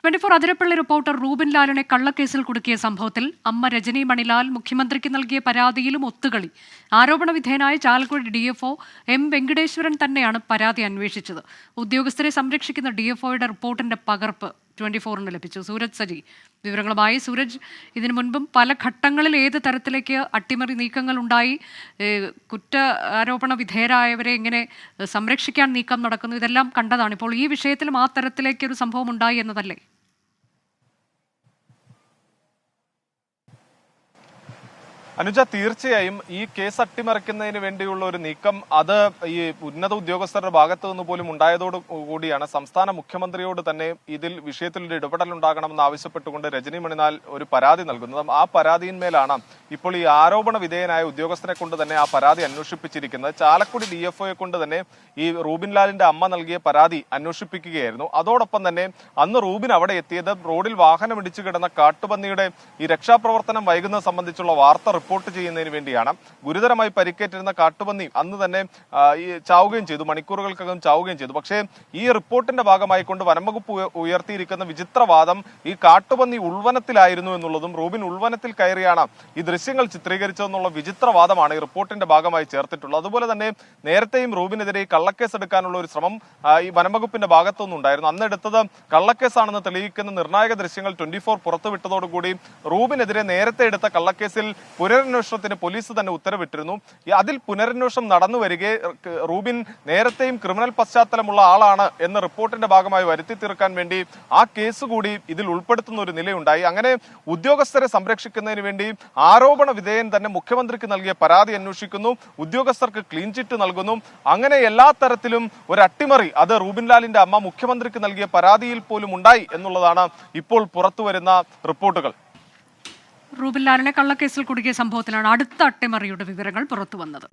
24 Athirappilly reporter Rubin ലാലിനെ കള്ളക്കേസിൽ കുടുക്കിയ സംഭവത്തിൽ അമ്മ രജനി മണിലാൽ മുഖ്യമന്ത്രിക്ക് നൽകിയ പരാതിയിലും ഒത്തുകളി. ആരോപണ വിധേയനായ ചാലക്കുടി ഡിഎഫ്ഒ എം വെങ്കടേശ്വരൻ തന്നെയാണ് പരാതി അന്വേഷിച്ചത്. ഉദ്യോഗസ്ഥരെ സംരക്ഷിക്കുന്ന ഡിഎഫ്ഒയുടെ റിപ്പോർട്ടിന്റെ പകർപ്പ് 24-ന് ലഭിച്ചു. സൂരജ് സജി വിവരങ്ങളുമായി. സൂരജ്, ഇതിനു മുൻപും പല ഘട്ടങ്ങളിൽ ഏത് തരത്തിലേക്ക് അട്ടിമറി നീക്കങ്ങൾ ഉണ്ടായി, കുറ്റാരോപണ വിധേയരായവരെ എങ്ങനെ സംരക്ഷിക്കാൻ നീക്കം നടക്കുന്നു, ഇതെല്ലാം കണ്ടതാണ്. ഇപ്പോൾ ഈ വിഷയത്തിലും ആ തരത്തിലേക്കൊരു സംഭവം ഉണ്ടായി എന്നതല്ലേ? അനുജ, തീർച്ചയായും ഈ കേസ് അട്ടിമറിക്കുന്നതിന് വേണ്ടിയുള്ള ഒരു നീക്കം അത് ഈ ഉന്നത ഉദ്യോഗസ്ഥരുടെ ഭാഗത്തു നിന്ന് പോലും ഉണ്ടായതോടു കൂടിയാണ് സംസ്ഥാന മുഖ്യമന്ത്രിയോട് തന്നെ വിഷയത്തിൽ ഒരു ഇടപെടൽ ഉണ്ടാകണമെന്ന് ആവശ്യപ്പെട്ടുകൊണ്ട് രജനി മണിലാൽ ഒരു പരാതി നൽകുന്നത്. ആ പരാതിയിന്മേലാണ് ഇപ്പോൾ ഈ ആരോപണ വിധേയനായ ഉദ്യോഗസ്ഥരെ കൊണ്ട് തന്നെ ആ പരാതി അന്വേഷിപ്പിച്ചിരിക്കുന്നത്. ചാലക്കുടി ഡിഎഫ്ഒയെ കൊണ്ട് തന്നെ ഈ റൂബിൻ ലാലിന്റെ അമ്മ നൽകിയ പരാതി അന്വേഷിപ്പിക്കുകയായിരുന്നു. അതോടൊപ്പം തന്നെ അന്ന് റൂബിൻ അവിടെ എത്തിയത് റോഡിൽ വാഹനം ഇടിച്ചു കിടന്ന കാട്ടുപന്നിയുടെ ഈ രക്ഷാപ്രവർത്തനം വൈകുന്നത് സംബന്ധിച്ചുള്ള വാർത്ത റിപ്പോർട്ട് ചെയ്യുന്നതിന് വേണ്ടിയാണ്. ഗുരുതരമായി പരിക്കേറ്റിരുന്ന കാട്ടുപന്നി അന്ന് തന്നെ ചാവുകയും ചെയ്തു, മണിക്കൂറുകൾക്കകം ചാവുകയും ചെയ്തു. പക്ഷേ ഈ റിപ്പോർട്ടിന്റെ ഭാഗമായി കൊണ്ട് വനംവകുപ്പ് ഉയർത്തിയിരിക്കുന്ന വിചിത്രവാദം ഈ കാട്ടുപന്നി ഉൾവനത്തിലായിരുന്നു എന്നുള്ളതും റൂബിൻ ഉൾവനത്തിൽ കയറിയാണ് ഈ ദൃശ്യങ്ങൾ ചിത്രീകരിച്ചതെന്നുള്ള വിചിത്രവാദമാണ് ഈ റിപ്പോർട്ടിന്റെ ഭാഗമായി ചേർത്തിട്ടുള്ളത്. അതുപോലെ തന്നെ നേരത്തെയും റൂബിനെതിരെ കള്ളക്കേസ് എടുക്കാനുള്ള ഒരു ശ്രമം ഈ വനംവകുപ്പിന്റെ ഭാഗത്തുനിന്നുണ്ടായിരുന്നു. അന്ന് എടുത്തത് കള്ളക്കേസാണെന്ന് തെളിയിക്കുന്ന നിർണായക ദൃശ്യങ്ങൾ 24 പുറത്തുവിട്ടതോടുകൂടി റൂബിനെതിരെ നേരത്തെ എടുത്ത കള്ളക്കേസിൽ പുനരന്വേഷണത്തിന് പോലീസ് തന്നെ ഉത്തരവിട്ടിരുന്നു. അതിൽ പുനരന്വേഷണം നടന്നു വരികെ റൂബിൻ നേരത്തെയും ക്രിമിനൽ പശ്ചാത്തലമുള്ള ആളാണ് എന്ന റിപ്പോർട്ടിന്റെ ഭാഗമായി വരുത്തി തീർക്കാൻ വേണ്ടി ആ കേസ് കൂടി ഇതിൽ ഉൾപ്പെടുത്തുന്ന ഒരു നിലയുണ്ടായി. അങ്ങനെ ഉദ്യോഗസ്ഥരെ സംരക്ഷിക്കുന്നതിന് വേണ്ടി ആരോപണ വിധേയൻ തന്നെ മുഖ്യമന്ത്രിക്ക് നൽകിയ പരാതി അന്വേഷിക്കുന്നു, ഉദ്യോഗസ്ഥർക്ക് ക്ലീൻ ചിറ്റ് നൽകുന്നു. അങ്ങനെ എല്ലാ തരത്തിലും ഒരു അട്ടിമറി അത് റൂബിൻ ലാലിന്റെ അമ്മ മുഖ്യമന്ത്രിക്ക് നൽകിയ പരാതിയിൽ പോലും ഉണ്ടായി എന്നുള്ളതാണ് ഇപ്പോൾ പുറത്തുവരുന്ന റിപ്പോർട്ടുകൾ. റൂബിൻ ലാലിനെ കള്ളക്കേസിൽ കുടുക്കിയ സംഭവത്തിലാണ് അടുത്ത അട്ടിമറിയുടെ വിവരങ്ങൾ പുറത്തുവന്നത്.